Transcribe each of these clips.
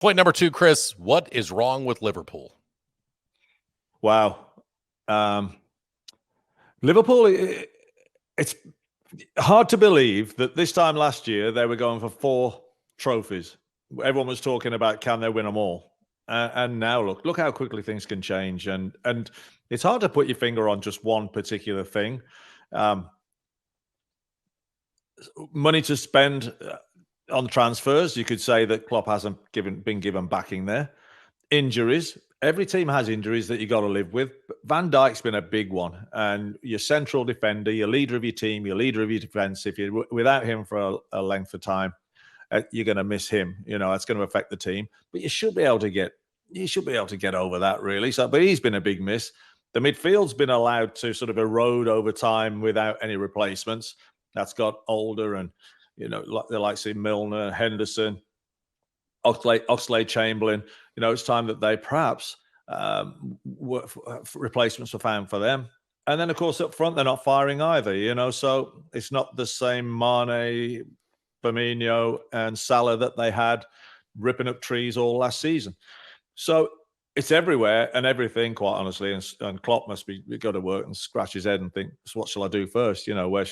Point number two, Chris, what is wrong with Liverpool? Wow. Liverpool, it's hard to believe that this time last year they were going for 4 trophies. Everyone was talking about can they win them all, and now look how quickly things can change, and it's hard to put your finger on just one particular thing. Money to spend on transfers, you could say that Klopp hasn't been given backing there. Injuries. Every team has injuries that you got to live with. Van Dijk's been a big one, and your central defender, your leader of your team, your leader of your defense. If you're without him for a length of time, you're going to miss him. That's going to affect the team. But you should be able to get over that, really. So, but he's been a big miss. The midfield's been allowed to sort of erode over time without any replacements. That's got older, and the likes of Milner, Henderson, Oxlade-Chamberlain. It's time that they perhaps replacements were found for them. And then, of course, up front, they're not firing either, so it's not the same Mane, Firmino and Salah that they had ripping up trees all last season. So it's everywhere and everything, quite honestly. And Klopp must go to work and scratch his head and think, so what shall I do first? What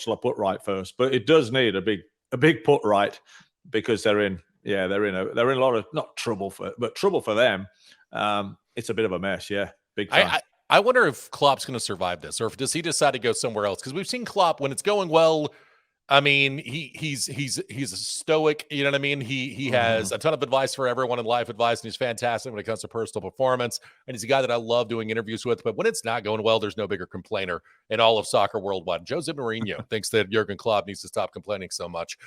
shall I put right first? But it does need a big put right, because they're in a lot of, not trouble but trouble for them. It's a bit of a mess, big time. I wonder if Klopp's going to survive this, or if does he decide to go somewhere else? Because we've seen Klopp when it's going well. I mean, he's a stoic, you know what I mean? He has a ton of advice for everyone in life advice, and he's fantastic when it comes to personal performance. And he's a guy that I love doing interviews with. But when it's not going well, there's no bigger complainer in all of soccer worldwide. Jose Mourinho thinks that Jurgen Klopp needs to stop complaining so much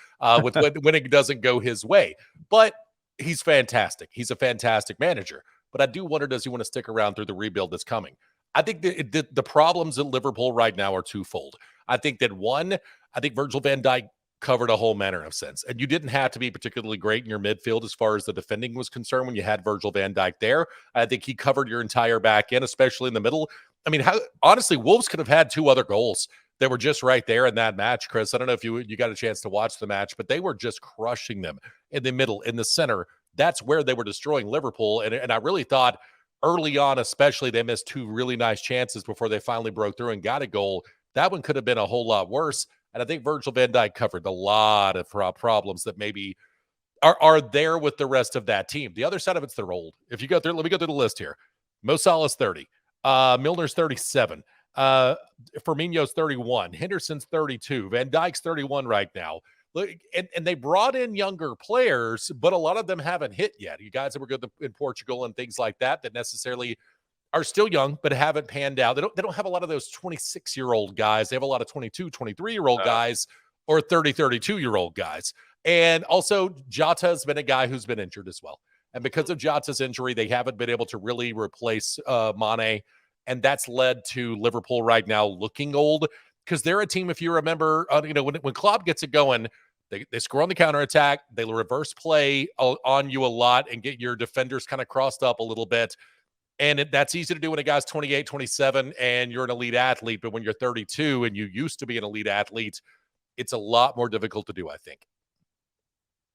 with when it doesn't go his way. But he's fantastic. He's a fantastic manager. But I do wonder, does he want to stick around through the rebuild that's coming? I think the problems at Liverpool right now are twofold. I think Virgil van Dijk covered a whole manner of sense. And you didn't have to be particularly great in your midfield as far as the defending was concerned when you had Virgil van Dijk there. I think he covered your entire back end, especially in the middle. I mean, honestly, Wolves could have had 2 other goals that were just right there in that match, Chris. I don't know if you got a chance to watch the match, but they were just crushing them in the middle, in the center. That's where they were destroying Liverpool. And I really thought early on, especially, they missed 2 really nice chances before they finally broke through and got a goal. That one could have been a whole lot worse. And I think Virgil van Dijk covered a lot of problems that maybe are there with the rest of that team. The other side of it's they're old. If you go through, let me go through the list here. Mo Salah's 30. Milner's 37. Firmino's 31. Henderson's 32. Van Dijk's 31 right now. And they brought in younger players, but a lot of them haven't hit yet. You guys that were good in Portugal and things like that necessarily are still young, but haven't panned out. They don't have a lot of those 26-year-old guys. They have a lot of 22, 23-year-old guys or 30, 32-year-old guys. And also, Jota has been a guy who's been injured as well. And because of Jota's injury, they haven't been able to really replace Mane. And that's led to Liverpool right now looking old, because they're a team, if you remember, when Klopp gets it going, they score on the counterattack. They reverse play on you a lot and get your defenders kind of crossed up a little bit. And that's easy to do when a guy's 28, 27, and you're an elite athlete. But when you're 32 and you used to be an elite athlete, it's a lot more difficult to do, I think.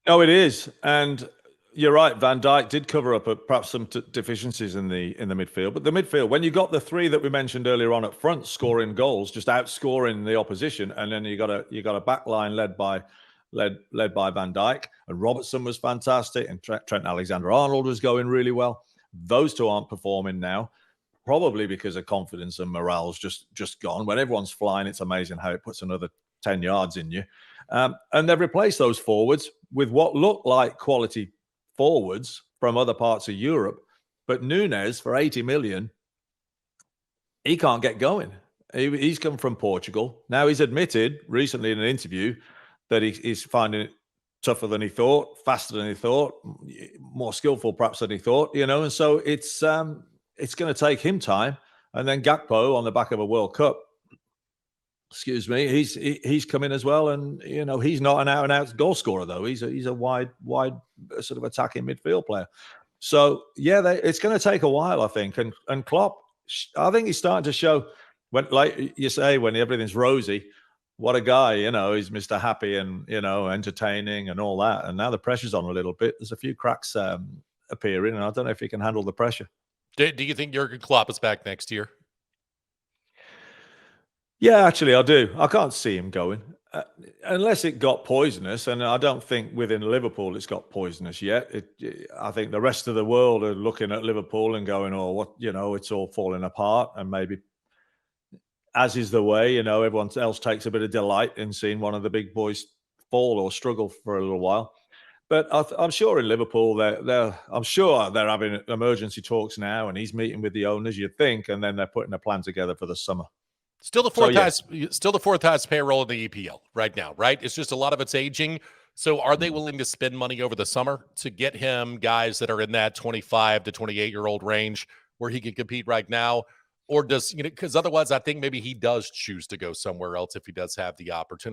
Oh, it is. And you're right. Van Dijk did cover up perhaps some deficiencies in the midfield. But the midfield, when you got the 3 that we mentioned earlier on up front scoring goals, just outscoring the opposition, and then you got a back line led by Van Dijk, and Robertson was fantastic, and Trent Alexander-Arnold was going really well. Those 2 aren't performing now, probably because of confidence and morale's just gone. When everyone's flying, it's amazing how it puts another 10 yards in you. And they've replaced those forwards with what look like quality forwards from other parts of Europe. But Nunes, for 80 million, he can't get going. He's come from Portugal. Now, he's admitted recently in an interview that he's finding it tougher than he thought, faster than he thought, more skillful perhaps than he thought, and so it's going to take him time. And then Gakpo, on the back of a World Cup, he's come in as well, and he's not an out-and-out goal scorer, though. He's a wide sort of attacking midfield player. So it's going to take a while, I think. And Klopp, I think he's starting to show, when, like you say, when everything's rosy, what a guy, he's Mr. Happy and, entertaining and all that. And now the pressure's on a little bit. There's a few cracks appearing, and I don't know if he can handle the pressure. Do you think Jurgen Klopp is back next year? Yeah, actually, I do. I can't see him going unless it got poisonous, and I don't think within Liverpool it's got poisonous yet. I think the rest of the world are looking at Liverpool and going, "Oh, what it's all falling apart," and maybe, as is the way, everyone else takes a bit of delight in seeing one of the big boys fall or struggle for a little while. But I'm sure in Liverpool, I'm sure they're having emergency talks now, and he's meeting with the owners, you'd think, and then they're putting a plan together for the summer. Still the fourth highest payroll in the EPL right now, right? It's just a lot of it's aging. So are they willing to spend money over the summer to get him guys that are in that 25 to 28-year-old range where he can compete right now? Or does, because otherwise I think maybe he does choose to go somewhere else if he does have the opportunity.